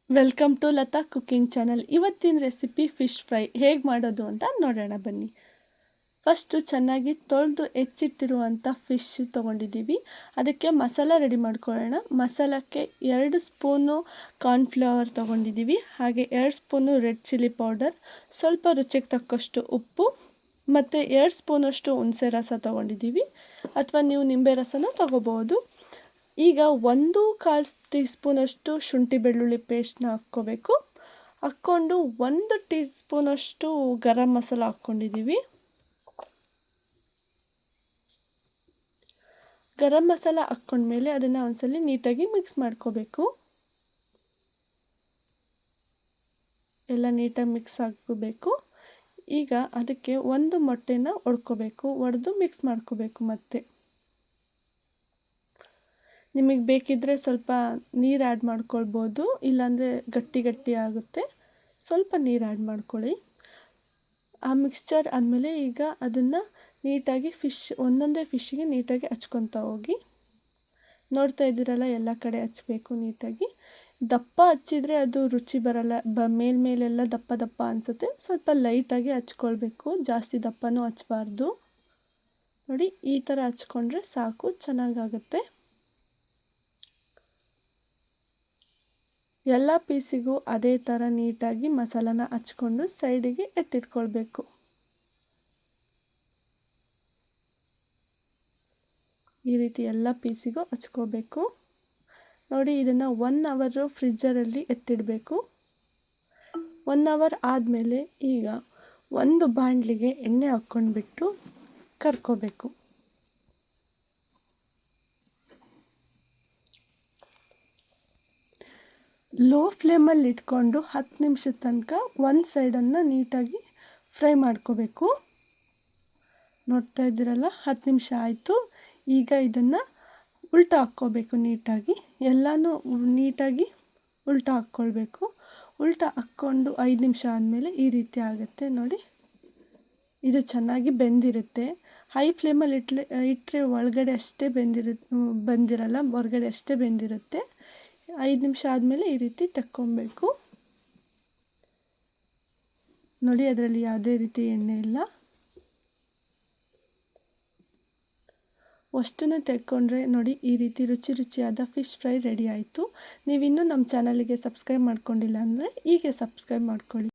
Welcome to Latha cooking channel. ಇವತ್ತಿನ recipe fish fry ಹೇಗೆ ಮಾಡೋದು ಅಂತ ನೋಡೋಣ ಬನ್ನಿ. ಫಸ್ಟು ಚೆನ್ನಾಗಿ ತೊಳೆದು ಹೆಚ್ಚಿಟ್ಟಿರುವಂಥ ಫಿಶ್ ತೊಗೊಂಡಿದ್ದೀವಿ. ಅದಕ್ಕೆ ಮಸಾಲ ರೆಡಿ ಮಾಡ್ಕೊಳ್ಳೋಣ. ಮಸಾಲಕ್ಕೆ 2 ಸ್ಪೂನು ಕಾರ್ನ್ಫ್ಲವರ್ ತೊಗೊಂಡಿದ್ದೀವಿ, ಹಾಗೆ 2 ಸ್ಪೂನು ರೆಡ್ ಚಿಲ್ಲಿ ಪೌಡರ್, ಸ್ವಲ್ಪ ರುಚಿಗೆ ತಕ್ಕಷ್ಟು ಉಪ್ಪು ಮತ್ತು 2 ಸ್ಪೂನಷ್ಟು ಹುಣಸೆ ರಸ ತೊಗೊಂಡಿದ್ದೀವಿ, ಅಥವಾ ನೀವು ನಿಂಬೆ ರಸನೂ ತೊಗೋಬೋದು. ಈಗ 1/4 ಟೀ ಸ್ಪೂನಷ್ಟು ಶುಂಠಿ ಬೆಳ್ಳುಳ್ಳಿ ಪೇಸ್ಟ್ನ ಹಾಕ್ಕೊಂಡು 1 ಟೀ ಸ್ಪೂನಷ್ಟು ಗರಂ ಮಸಾಲ ಹಾಕ್ಕೊಂಡಿದ್ದೀವಿ. ಗರಂ ಮಸಾಲ ಹಾಕ್ಕೊಂಡ್ಮೇಲೆ ಅದನ್ನು ಒಂದ್ಸಲ ನೀಟಾಗಿ ಮಿಕ್ಸ್ ಮಾಡ್ಕೋಬೇಕು. ಎಲ್ಲ ನೀಟಾಗಿ ಮಿಕ್ಸ್ ಹಾಕೋಬೇಕು. ಈಗ ಅದಕ್ಕೆ 1 ಮೊಟ್ಟೆನ ಒಡೆದು ಮಿಕ್ಸ್ ಮಾಡ್ಕೋಬೇಕು. ಮತ್ತೆ ನಿಮಗೆ ಬೇಕಿದ್ದರೆ ಸ್ವಲ್ಪ ನೀರು ಆ್ಯಡ್ ಮಾಡ್ಕೊಳ್ಬೋದು, ಇಲ್ಲಾಂದರೆ ಗಟ್ಟಿ ಆಗುತ್ತೆ. ಸ್ವಲ್ಪ ನೀರು ಆ್ಯಡ್ ಮಾಡ್ಕೊಳ್ಳಿ. ಆ ಮಿಕ್ಸ್ಚರ್ ಆದಮೇಲೆ ಈಗ ಅದನ್ನು ನೀಟಾಗಿ ಒಂದೊಂದೇ ಫಿಶ್ಶಿಗೆ ನೀಟಾಗಿ ಹಚ್ಕೊತಾ ಹೋಗಿ. ನೋಡ್ತಾ ಇದ್ದೀರಲ್ಲ, ಎಲ್ಲ ಕಡೆ ಹಚ್ಚಬೇಕು ನೀಟಾಗಿ. ದಪ್ಪ ಹಚ್ಚಿದರೆ ಅದು ರುಚಿ ಬರಲ್ಲ, ಮೇಲೆಲ್ಲ ದಪ್ಪ ಅನಿಸುತ್ತೆ. ಸ್ವಲ್ಪ ಲೈಟಾಗಿ ಹಚ್ಕೊಳ್ಬೇಕು, ಜಾಸ್ತಿ ದಪ್ಪನೂ ಹಚ್ಚಬಾರ್ದು. ನೋಡಿ, ಈ ಥರ ಹಚ್ಕೊಂಡ್ರೆ ಸಾಕು, ಚೆನ್ನಾಗಾಗುತ್ತೆ. ಎಲ್ಲ ಪೀಸಿಗೂ ಅದೇ ಥರ ನೀಟಾಗಿ ಮಸಾಲಾನ ಹಚ್ಕೊಂಡು ಸೈಡಿಗೆ ಎತ್ತಿಟ್ಕೊಳ್ಬೇಕು. ಈ ರೀತಿ ಎಲ್ಲ ಪೀಸಿಗೂ ಹಚ್ಕೋಬೇಕು. ನೋಡಿ, ಇದನ್ನು 1 ಅವರ್ ಫ್ರಿಜ್ಜರಲ್ಲಿ ಎತ್ತಿಡಬೇಕು. 1 ಅವರ್ ಆದಮೇಲೆ ಈಗ ಒಂದು ಬಾಣಲಿಗೆ ಎಣ್ಣೆ ಹಾಕ್ಕೊಂಡ್ಬಿಟ್ಟು ಕರ್ಕೋಬೇಕು. ಲೋ ಫ್ಲೇಮಲ್ಲಿ ಇಟ್ಕೊಂಡು 10 ನಿಮಿಷದ ತನಕ ಒಂದು ಸೈಡನ್ನು ನೀಟಾಗಿ ಫ್ರೈ ಮಾಡ್ಕೋಬೇಕು. ನೋಡ್ತಾ ಇದ್ದೀರಲ್ಲ, 10 ನಿಮಿಷ ಆಯಿತು. ಈಗ ಇದನ್ನು ಉಲ್ಟಾ ಹಾಕ್ಕೋಬೇಕು. ಎಲ್ಲನೂ ನೀಟಾಗಿ ಉಲ್ಟಾ ಹಾಕ್ಕೊಳ್ಬೇಕು. ಉಲ್ಟಾ ಹಾಕ್ಕೊಂಡು 5 ನಿಮಿಷ ಆದಮೇಲೆ ಈ ರೀತಿ ಆಗುತ್ತೆ. ನೋಡಿ, ಇದು ಚೆನ್ನಾಗಿ ಬೆಂದಿರುತ್ತೆ. ಹೈ ಫ್ಲೇಮಲ್ಲಿ ಇಟ್ಟರೆ ಒಳಗಡೆ ಅಷ್ಟೇ ಬಂದಿರಲ್ಲ, ಹೊರಗಡೆ ಅಷ್ಟೇ ಬೆಂದಿರುತ್ತೆ. 5 ನಿಮಿಷ ಆದಮೇಲೆ ಈ ರೀತಿ ತಕ್ಕೊಬೇಕು. ನೋಡಿ, ಅದರಲ್ಲಿ ಯಾವುದೇ ರೀತಿ ಎಣ್ಣೆ ಇಲ್ಲ. ಅಷ್ಟನ್ನು ತೆಕ್ಕೊಂಡ್ರೆ ನೋಡಿ, ಈ ರೀತಿ ರುಚಿಯಾದ ಫಿಶ್ ಫ್ರೈ ರೆಡಿ ಆಯಿತು. ನೀವಿನ್ನೂ ನಮ್ಮ ಚಾನಲಿಗೆ ಸಬ್ಸ್ಕ್ರೈಬ್ ಮಾಡ್ಕೊಂಡಿಲ್ಲ ಅಂದರೆ ಹೀಗೆ ಸಬ್ಸ್ಕ್ರೈಬ್ ಮಾಡ್ಕೊಳ್ಳಿ.